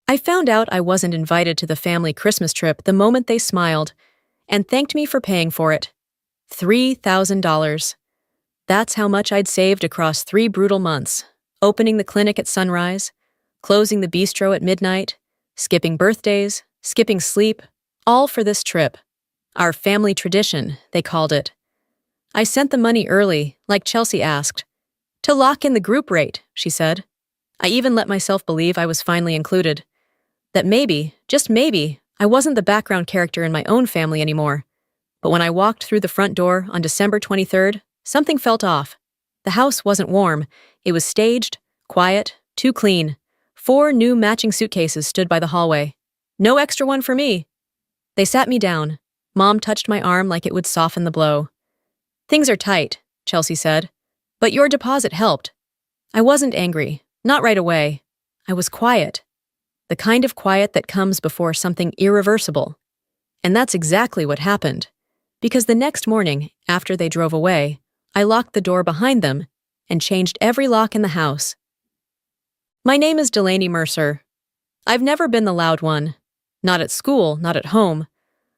I found out I wasn't invited to the family Christmas trip the moment they smiled and thanked me for paying for it. $3,000. That's how much I'd saved across 3 brutal months, opening the clinic at sunrise, closing the bistro at midnight, skipping birthdays, skipping sleep, all for this trip. Our family tradition, they called it. I sent the money early, like Chelsea asked. To lock in the group rate, she said. I even let myself believe I was finally included. That maybe, just maybe, I wasn't the background character in my own family anymore. But when I walked through the front door on December 23rd, something felt off. The house wasn't warm. It was staged, quiet, too clean. 4 new matching suitcases stood by the hallway. No extra one for me. They sat me down. Mom touched my arm like it would soften the blow. Things are tight, Chelsea said. But your deposit helped. I wasn't angry. Not right away. I was quiet. The kind of quiet that comes before something irreversible. And that's exactly what happened. Because the next morning, after they drove away, I locked the door behind them and changed every lock in the house. My name is Delaney Mercer. I've never been the loud one. Not at school, not at home.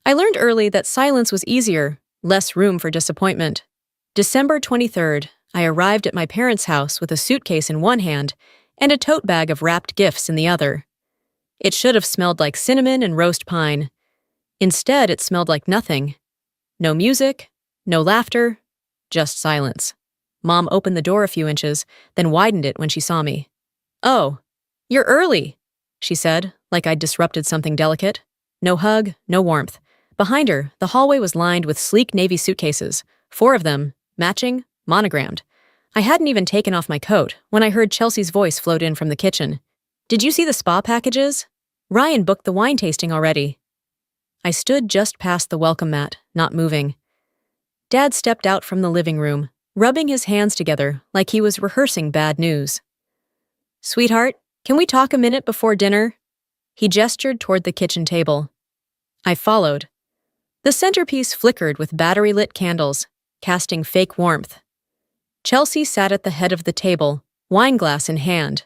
I learned early that silence was easier, less room for disappointment. December 23rd, I arrived at my parents' house with a suitcase in one hand and a tote bag of wrapped gifts in the other. It should have smelled like cinnamon and roast pine. Instead, it smelled like nothing. No music, no laughter, just silence. Mom opened the door a few inches, then widened it when she saw me. "Oh, you're early," she said, like I'd disrupted something delicate. No hug, no warmth. Behind her, the hallway was lined with sleek navy suitcases, 4 of them, matching, monogrammed. I hadn't even taken off my coat when I heard Chelsea's voice float in from the kitchen. "Did you see the spa packages? Ryan booked the wine tasting already." I stood just past the welcome mat, not moving. Dad stepped out from the living room, rubbing his hands together like he was rehearsing bad news. "Sweetheart, can we talk a minute before dinner?" He gestured toward the kitchen table. I followed. The centerpiece flickered with battery-lit candles, casting fake warmth. Chelsea sat at the head of the table, wineglass in hand.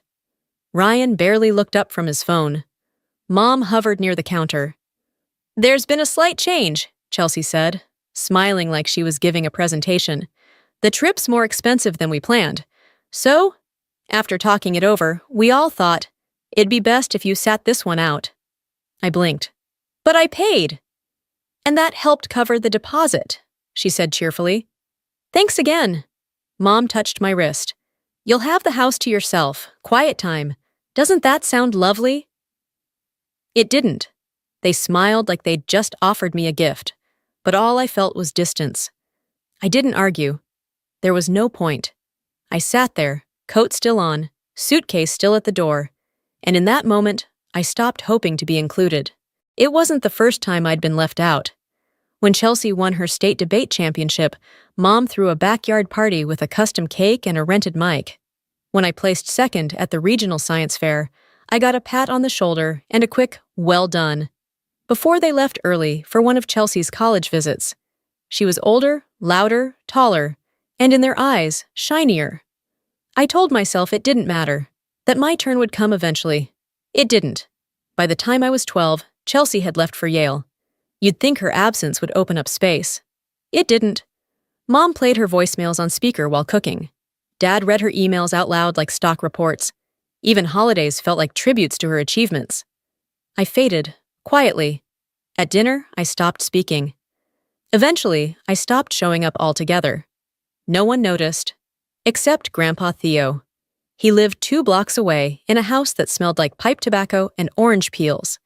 Ryan barely looked up from his phone. Mom hovered near the counter. "There's been a slight change," Chelsea said, smiling like she was giving a presentation. "The trip's more expensive than we planned. So, after talking it over, we all thought, it'd be best if you sat this one out." I blinked. "But I paid." "And that helped cover the deposit," she said cheerfully. "Thanks again." Mom touched my wrist. "You'll have the house to yourself, quiet time. Doesn't that sound lovely?" It didn't. They smiled like they'd just offered me a gift, but all I felt was distance. I didn't argue. There was no point. I sat there, coat still on, suitcase still at the door, and in that moment, I stopped hoping to be included. It wasn't the first time I'd been left out. When Chelsea won her state debate championship, Mom threw a backyard party with a custom cake and a rented mic. When I placed second at the regional science fair, I got a pat on the shoulder and a quick, "well done," before they left early for one of Chelsea's college visits. She was older, louder, taller, and in their eyes, shinier. I told myself it didn't matter, that my turn would come eventually. It didn't. By the time I was 12, Chelsea had left for Yale. You'd think her absence would open up space. It didn't. Mom played her voicemails on speaker while cooking. Dad read her emails out loud like stock reports. Even holidays felt like tributes to her achievements. I faded, quietly. At dinner, I stopped speaking. Eventually, I stopped showing up altogether. No one noticed, except Grandpa Theo. He lived 2 blocks away in a house that smelled like pipe tobacco and orange peels.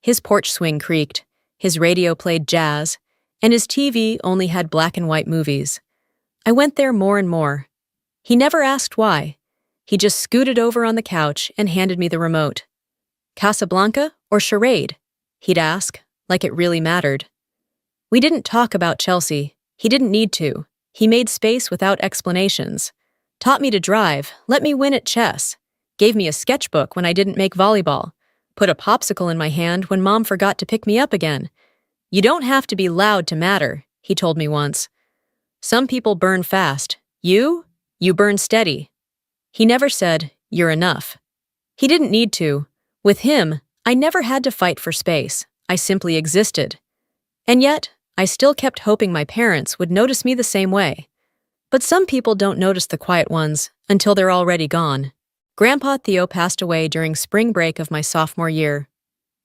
His porch swing creaked, his radio played jazz, and his TV only had black and white movies. I went there more and more. He never asked why. He just scooted over on the couch and handed me the remote. "Casablanca or charade?" he'd ask, like it really mattered. We didn't talk about Chelsea. He didn't need to. He made space without explanations. Taught me to drive, let me win at chess. Gave me a sketchbook when I didn't make volleyball. Put a popsicle in my hand when Mom forgot to pick me up again. "You don't have to be loud to matter," he told me once. "Some people burn fast. You burn steady." He never said, "You're enough." He didn't need to. With him, I never had to fight for space. I simply existed. And yet, I still kept hoping my parents would notice me the same way. But some people don't notice the quiet ones until they're already gone. Grandpa Theo passed away during spring break of my sophomore year.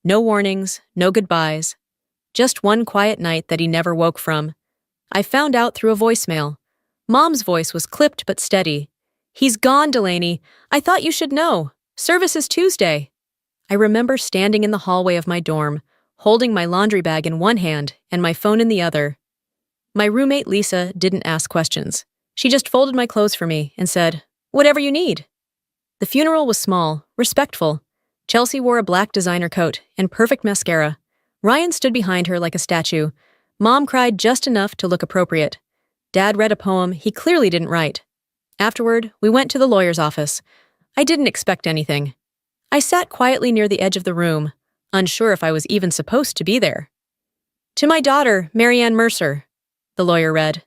No warnings, no goodbyes. Just one quiet night that he never woke from. I found out through a voicemail. Mom's voice was clipped but steady. "He's gone, Delaney. I thought you should know. Service is Tuesday." I remember standing in the hallway of my dorm, holding my laundry bag in one hand and my phone in the other. My roommate Lisa didn't ask questions. She just folded my clothes for me and said, "Whatever you need." The funeral was small, respectful. Chelsea wore a black designer coat and perfect mascara. Ryan stood behind her like a statue. Mom cried just enough to look appropriate. Dad read a poem he clearly didn't write. Afterward, we went to the lawyer's office. I didn't expect anything. I sat quietly near the edge of the room, unsure if I was even supposed to be there. "To my daughter, Marianne Mercer," the lawyer read.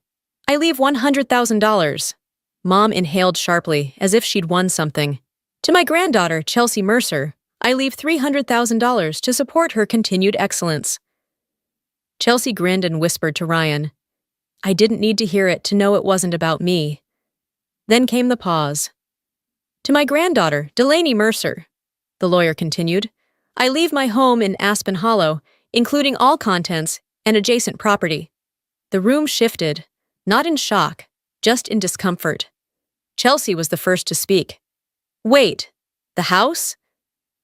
"I leave $100,000. Mom inhaled sharply, as if she'd won something. "To my granddaughter, Chelsea Mercer, I leave $300,000 to support her continued excellence." Chelsea grinned and whispered to Ryan. I didn't need to hear it to know it wasn't about me. Then came the pause. "To my granddaughter, Delaney Mercer," the lawyer continued, "I leave my home in Aspen Hollow, including all contents and adjacent property." The room shifted, not in shock, just in discomfort. Chelsea was the first to speak. "Wait, the house?"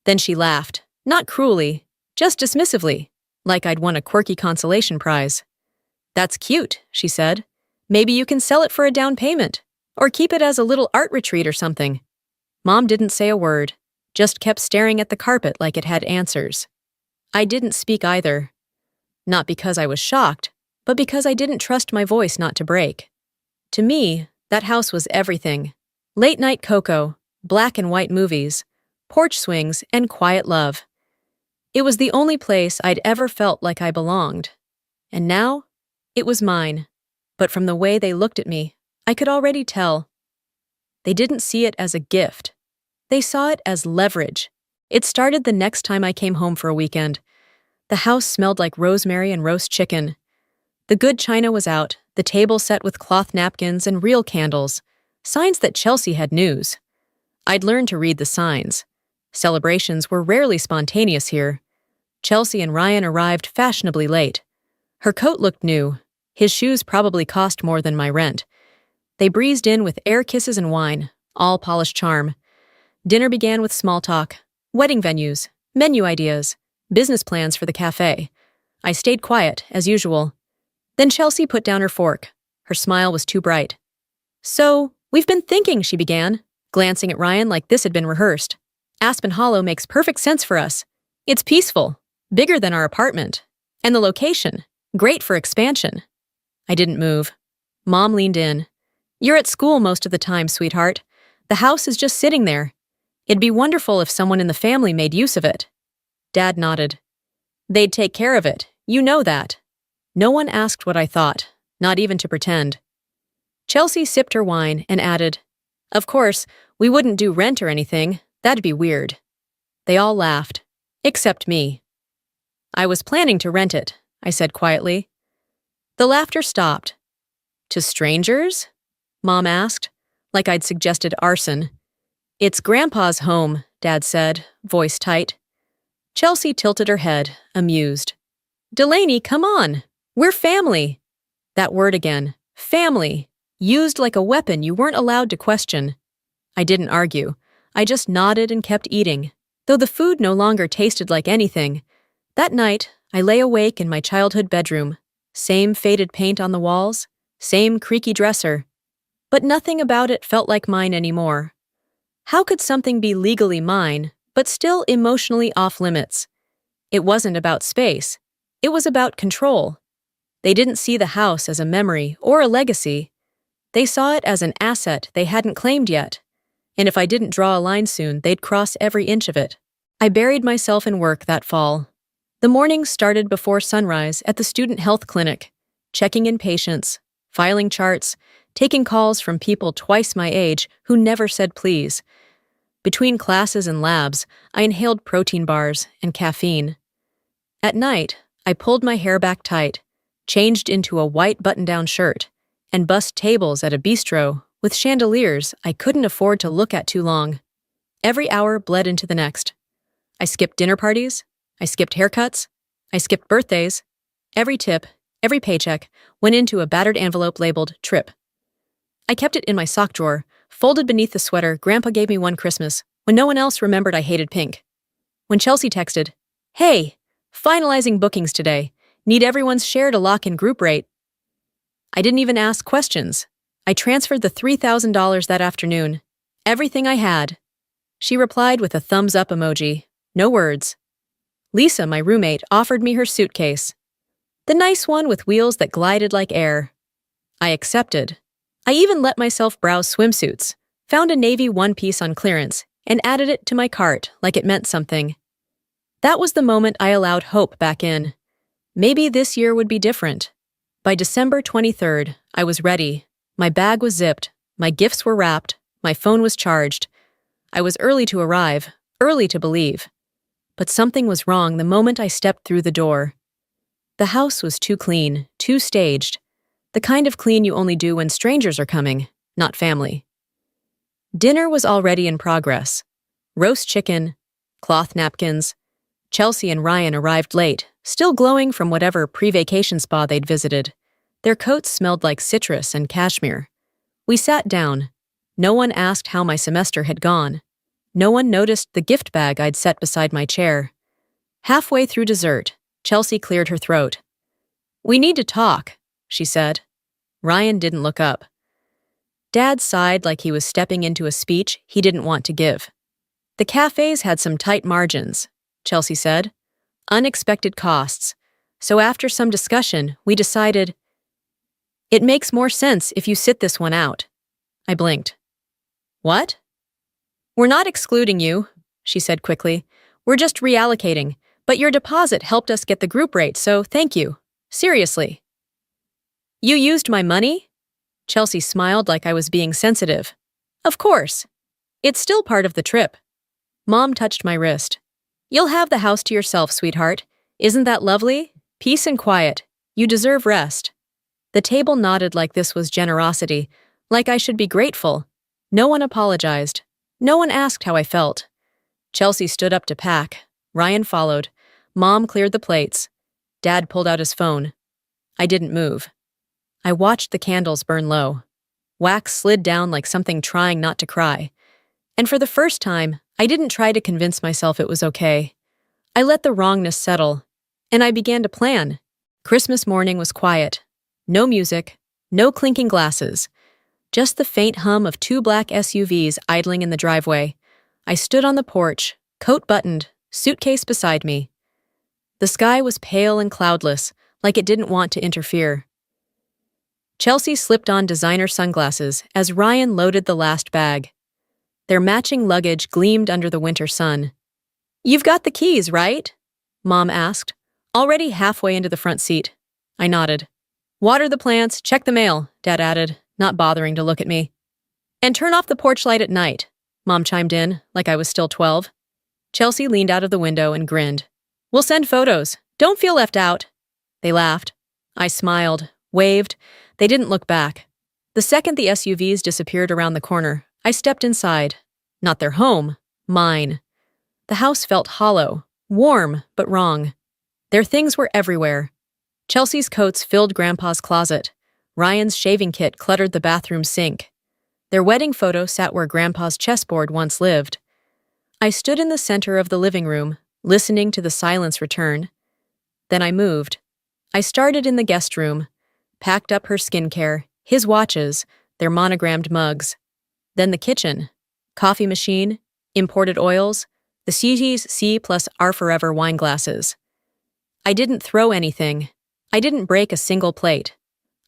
Then she laughed, not cruelly, just dismissively, like I'd won a quirky consolation prize. "That's cute," she said. "Maybe you can sell it for a down payment, or keep it as a little art retreat or something." Mom didn't say a word, just kept staring at the carpet like it had answers. I didn't speak either. Not because I was shocked, but because I didn't trust my voice not to break. To me, that house was everything. Late-night cocoa, black and white movies, porch swings, and quiet love. It was the only place I'd ever felt like I belonged. And now, it was mine. But from the way they looked at me, I could already tell. They didn't see it as a gift. They saw it as leverage. It started the next time I came home for a weekend. The house smelled like rosemary and roast chicken. The good china was out, the table set with cloth napkins and real candles, signs that Chelsea had news. I'd learned to read the signs. Celebrations were rarely spontaneous here. Chelsea and Ryan arrived fashionably late. Her coat looked new. His shoes probably cost more than my rent. They breezed in with air kisses and wine, all polished charm. Dinner began with small talk, wedding venues, menu ideas, business plans for the cafe. I stayed quiet, as usual. Then Chelsea put down her fork. Her smile was too bright. "So, we've been thinking," she began, glancing at Ryan like this had been rehearsed. "Aspen Hollow makes perfect sense for us. It's peaceful, bigger than our apartment. And the location, great for expansion." I didn't move. Mom leaned in. "You're at school most of the time, sweetheart. The house is just sitting there. It'd be wonderful if someone in the family made use of it." Dad nodded. "They'd take care of it. You know that." No one asked what I thought, not even to pretend. Chelsea sipped her wine and added, "Of course, we wouldn't do rent or anything. That'd be weird." They all laughed, except me. "I was planning to rent it," I said quietly. The laughter stopped. "To strangers?" Mom asked, like I'd suggested arson. "It's Grandpa's home," Dad said, voice tight. Chelsea tilted her head, amused. "Delaney, come on. We're family." That word again, family, used like a weapon you weren't allowed to question. I didn't argue. I just nodded and kept eating, though the food no longer tasted like anything. That night, I lay awake in my childhood bedroom. Same faded paint on the walls, same creaky dresser. But nothing about it felt like mine anymore. How could something be legally mine, but still emotionally off-limits? It wasn't about space. It was about control. They didn't see the house as a memory or a legacy. They saw it as an asset they hadn't claimed yet. And if I didn't draw a line soon, they'd cross every inch of it. I buried myself in work that fall. The mornings started before sunrise at the student health clinic, checking in patients, filing charts, taking calls from people twice my age who never said please. Between classes and labs, I inhaled protein bars and caffeine. At night, I pulled my hair back tight, changed into a white button-down shirt, and bussed tables at a bistro with chandeliers I couldn't afford to look at too long. Every hour bled into the next. I skipped dinner parties, I skipped haircuts, I skipped birthdays. Every tip, every paycheck went into a battered envelope labeled trip. I kept it in my sock drawer, folded beneath the sweater Grandpa gave me one Christmas when no one else remembered I hated pink. When Chelsea texted, "Hey, finalizing bookings today. Need everyone's share to lock in group rate." I didn't even ask questions. I transferred the $3,000 that afternoon. Everything I had. She replied with a thumbs up emoji. No words. Lisa, my roommate, offered me her suitcase. The nice one with wheels that glided like air. I accepted. I even let myself browse swimsuits, found a navy one-piece on clearance, and added it to my cart like it meant something. That was the moment I allowed hope back in. Maybe this year would be different. By December 23rd, I was ready. My bag was zipped, my gifts were wrapped, my phone was charged. I was early to arrive, early to believe. But something was wrong the moment I stepped through the door. The house was too clean, too staged. The kind of clean you only do when strangers are coming, not family. Dinner was already in progress. Roast chicken, cloth napkins. Chelsea and Ryan arrived late, still glowing from whatever pre-vacation spa they'd visited. Their coats smelled like citrus and cashmere. We sat down. No one asked how my semester had gone. No one noticed the gift bag I'd set beside my chair. Halfway through dessert, Chelsea cleared her throat. "We need to talk," she said. Ryan didn't look up. Dad sighed like he was stepping into a speech he didn't want to give. "The cafes had some tight margins," Chelsea said. "Unexpected costs. So after some discussion, we decided, it makes more sense if you sit this one out." I blinked. "What?" "We're not excluding you," she said quickly. "We're just reallocating, but your deposit helped us get the group rate, so thank you. Seriously." "You used my money?" Chelsea smiled like I was being sensitive. "Of course. It's still part of the trip." Mom touched my wrist. "You'll have the house to yourself, sweetheart. Isn't that lovely? Peace and quiet. You deserve rest." The table nodded like this was generosity, like I should be grateful. No one apologized. No one asked how I felt. Chelsea stood up to pack. Ryan followed. Mom cleared the plates. Dad pulled out his phone. I didn't move. I watched the candles burn low. Wax slid down like something trying not to cry. And for the first time, I didn't try to convince myself it was okay. I let the wrongness settle, and I began to plan. Christmas morning was quiet. No music, no clinking glasses. Just the faint hum of two black SUVs idling in the driveway. I stood on the porch, coat buttoned, suitcase beside me. The sky was pale and cloudless, like it didn't want to interfere. Chelsea slipped on designer sunglasses as Ryan loaded the last bag. Their matching luggage gleamed under the winter sun. "You've got the keys, right?" Mom asked, already halfway into the front seat. I nodded. "Water the plants, check the mail," Dad added, not bothering to look at me. "And turn off the porch light at night," Mom chimed in, like I was still 12. Chelsea leaned out of the window and grinned. "We'll send photos. Don't feel left out." They laughed. I smiled, waved. They didn't look back. The second the SUVs disappeared around the corner, I stepped inside. Not their home, mine. The house felt hollow, warm, but wrong. Their things were everywhere. Chelsea's coats filled Grandpa's closet. Ryan's shaving kit cluttered the bathroom sink. Their wedding photo sat where Grandpa's chessboard once lived. I stood in the center of the living room, listening to the silence return. Then I moved. I started in the guest room, packed up her skincare, his watches, their monogrammed mugs. Then the kitchen, coffee machine, imported oils, the CG's C plus R Forever wine glasses. I didn't throw anything. I didn't break a single plate.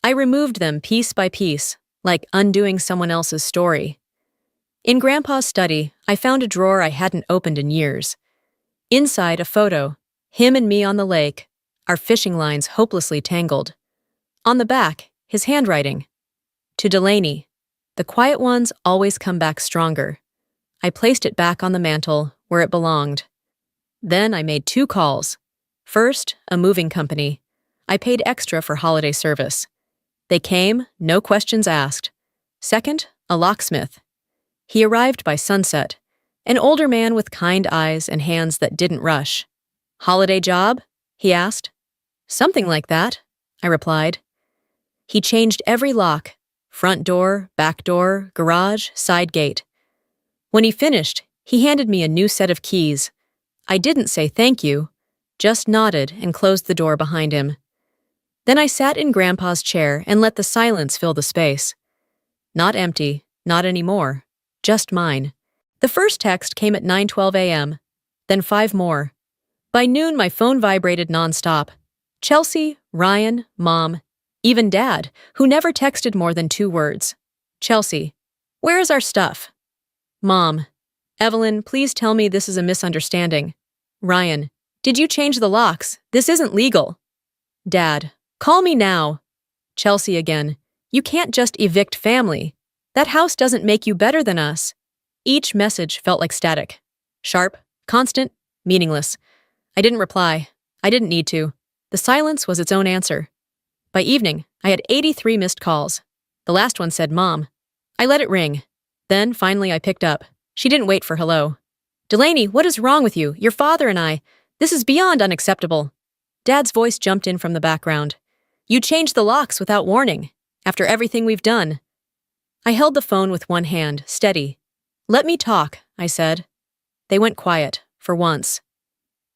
I removed them piece by piece, like undoing someone else's story. In Grandpa's study, I found a drawer I hadn't opened in years. Inside, a photo, him and me on the lake, our fishing lines hopelessly tangled. On the back, his handwriting. To Delaney, the quiet ones always come back stronger. I placed it back on the mantel, where it belonged. Then I made 2 calls. First, a moving company. I paid extra for holiday service. They came, no questions asked. Second, a locksmith. He arrived by sunset, an older man with kind eyes and hands that didn't rush. "Holiday job?" he asked. "Something like that," I replied. He changed every lock: front door, back door, garage, side gate. When he finished, he handed me a new set of keys. I didn't say thank you, just nodded and closed the door behind him. Then I sat in Grandpa's chair and let the silence fill the space. Not empty, not anymore, just mine. The first text came at 9:12 a.m., then 5 more. By noon, my phone vibrated nonstop. Chelsea, Ryan, Mom, even Dad, who never texted more than 2 words. Chelsea, "Where is our stuff?" Mom, "Evelyn, please tell me this is a misunderstanding." Ryan, "Did you change the locks? This isn't legal." Dad, "Call me now." Chelsea again, "You can't just evict family. That house doesn't make you better than us." Each message felt like static. Sharp, constant, meaningless. I didn't reply. I didn't need to. The silence was its own answer. By evening, I had 83 missed calls. The last one said, "Mom." I let it ring. Then, finally, I picked up. She didn't wait for hello. "Delaney, what is wrong with you? Your father and I. This is beyond unacceptable." Dad's voice jumped in from the background. "You changed the locks without warning, after everything we've done." I held the phone with one hand, steady. "Let me talk," I said. They went quiet, for once.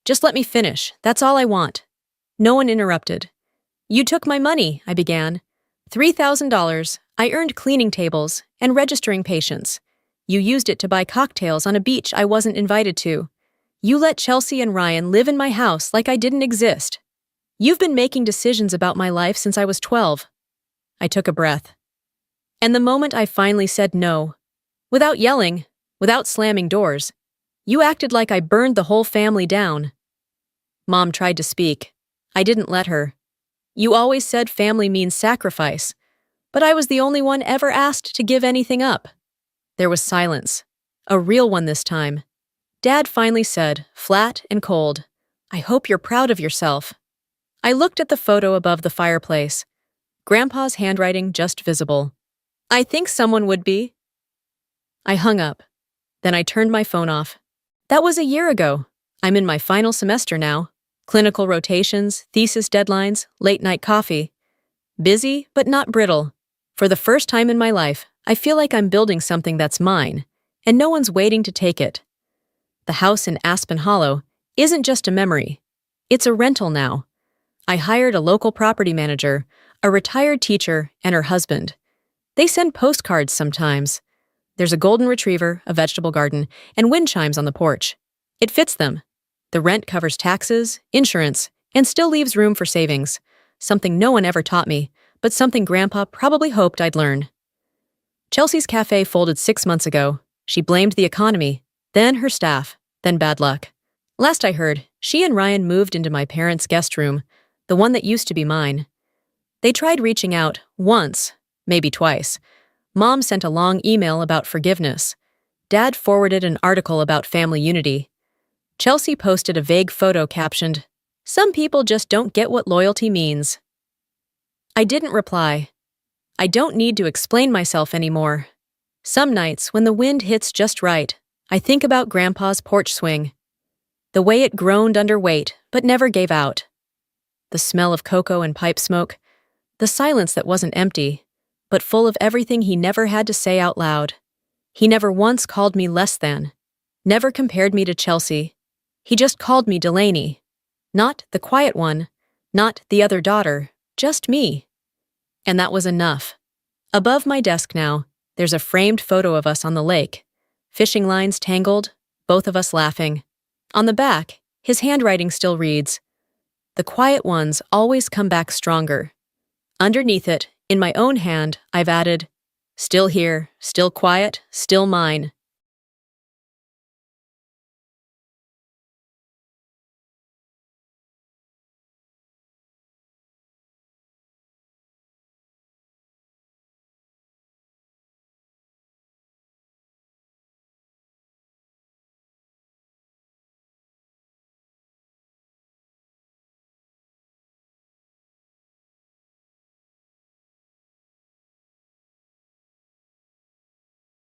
"Just let me finish, that's all I want." No one interrupted. "You took my money," I began. $3,000. I earned cleaning tables and registering patients. You used it to buy cocktails on a beach I wasn't invited to. You let Chelsea and Ryan live in my house like I didn't exist. You've been making decisions about my life since I was 12. I took a breath. And the moment I finally said no, without yelling, without slamming doors, you acted like I burned the whole family down. Mom tried to speak. I didn't let her. You always said family means sacrifice, but I was the only one ever asked to give anything up. There was silence, a real one this time. Dad finally said, flat and cold, "I hope you're proud of yourself." I looked at the photo above the fireplace. Grandpa's handwriting just visible. "I think someone would be." I hung up. Then I turned my phone off. That was a year ago. I'm in my final semester now. Clinical rotations, thesis deadlines, late-night coffee. Busy, but not brittle. For the first time in my life, I feel like I'm building something that's mine, and no one's waiting to take it. The house in Aspen Hollow isn't just a memory. It's a rental now. I hired a local property manager, a retired teacher, and her husband. They send postcards sometimes. There's a golden retriever, a vegetable garden, and wind chimes on the porch. It fits them. The rent covers taxes, insurance, and still leaves room for savings. Something no one ever taught me, but something Grandpa probably hoped I'd learn. Chelsea's cafe folded 6 months ago. She blamed the economy, then her staff, then bad luck. Last I heard, she and Ryan moved into my parents' guest room, the one that used to be mine. They tried reaching out once, maybe twice. Mom sent a long email about forgiveness. Dad forwarded an article about family unity. Chelsea posted a vague photo captioned, "Some people just don't get what loyalty means." I didn't reply. I don't need to explain myself anymore. Some nights, when the wind hits just right, I think about Grandpa's porch swing. The way it groaned under weight, but never gave out. The smell of cocoa and pipe smoke. The silence that wasn't empty, but full of everything he never had to say out loud. He never once called me less than. Never compared me to Chelsea. He just called me Delaney. Not the quiet one, not the other daughter, just me. And that was enough. Above my desk now, there's a framed photo of us on the lake. Fishing lines tangled, both of us laughing. On the back, his handwriting still reads, "The quiet ones always come back stronger." Underneath it, in my own hand, I've added, "Still here, still quiet, still mine."